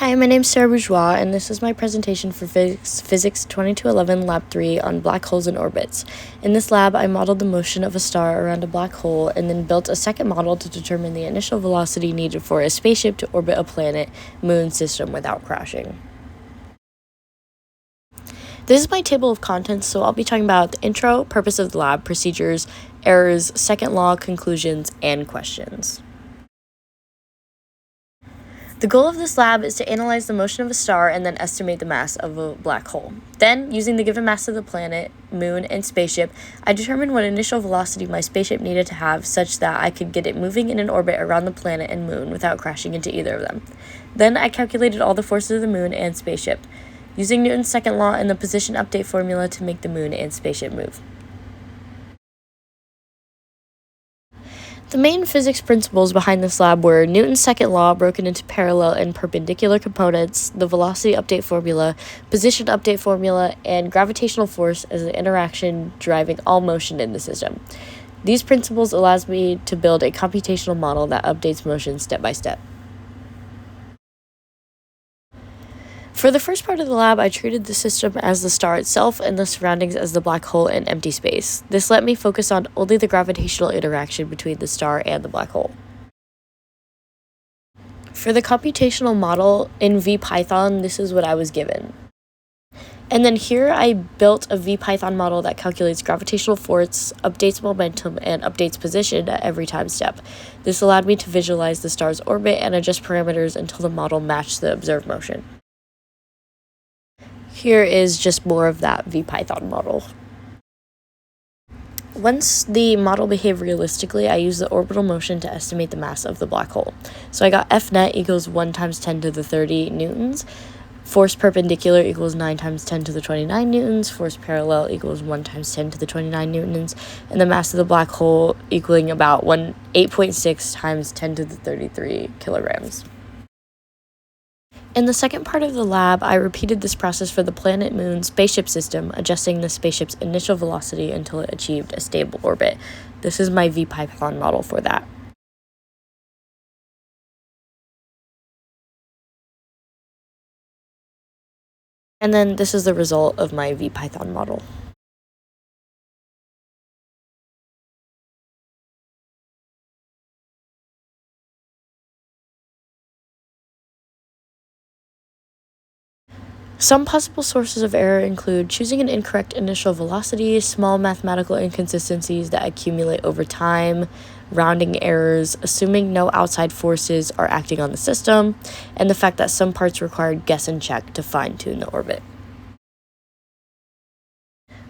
Hi, my name is Sarah Bourgeois, and this is my presentation for Physics 2211 Lab 3 on black holes and orbits. In this lab, I modeled the motion of a star around a black hole and then built a second model to determine the initial velocity needed for a spaceship to orbit a planet moon system without crashing. This is my table of contents, so I'll be talking about the intro, purpose of the lab, procedures, errors, second law, conclusions, and questions. The goal of this lab is to analyze the motion of a star and then estimate the mass of a black hole. Then, using the given mass of the planet, moon, and spaceship, I determined what initial velocity my spaceship needed to have such that I could get it moving in an orbit around the planet and moon without crashing into either of them. Then I calculated all the forces of the moon and spaceship, using Newton's second law and the position update formula to make the moon and spaceship move. The main physics principles behind this lab were Newton's second law broken into parallel and perpendicular components, the velocity update formula, position update formula, and gravitational force as the interaction driving all motion in the system. These principles allows me to build a computational model that updates motion step by step. For the first part of the lab, I treated the system as the star itself and the surroundings as the black hole and empty space. This let me focus on only the gravitational interaction between the star and the black hole. For the computational model in VPython, this is what I was given. And then here I built a VPython model that calculates gravitational force, updates momentum, and updates position at every time step. This allowed me to visualize the star's orbit and adjust parameters until the model matched the observed motion. Here is just more of that VPython model. Once the model behaved realistically, I used the orbital motion to estimate the mass of the black hole. So I got F net equals 1 times 10 to the 30 newtons, force perpendicular equals 9 times 10 to the 29 newtons, force parallel equals 1 times 10 to the 29 newtons, and the mass of the black hole equaling about 8.6 times 10 to the 33 kilograms. In the second part of the lab, I repeated this process for the planet-moon spaceship system, adjusting the spaceship's initial velocity until it achieved a stable orbit. This is my VPython model for that. And then this is the result of my VPython model. Some possible sources of error include choosing an incorrect initial velocity, small mathematical inconsistencies that accumulate over time, rounding errors, assuming no outside forces are acting on the system, and the fact that some parts required guess and check to fine-tune the orbit.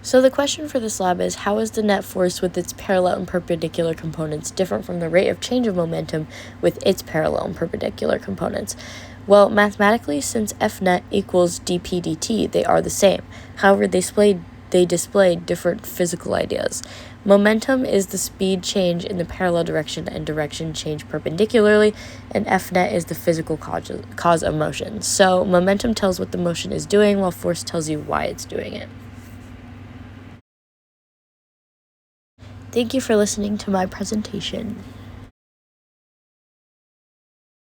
So the question for this lab is, how is the net force with its parallel and perpendicular components different from the rate of change of momentum with its parallel and perpendicular components? Well, mathematically, since F net equals dp dt, they are the same. However, they display different physical ideas. Momentum is the speed change in the parallel direction and direction change perpendicularly, and F net is the physical cause of motion. So momentum tells what the motion is doing, while force tells you why it's doing it. Thank you for listening to my presentation.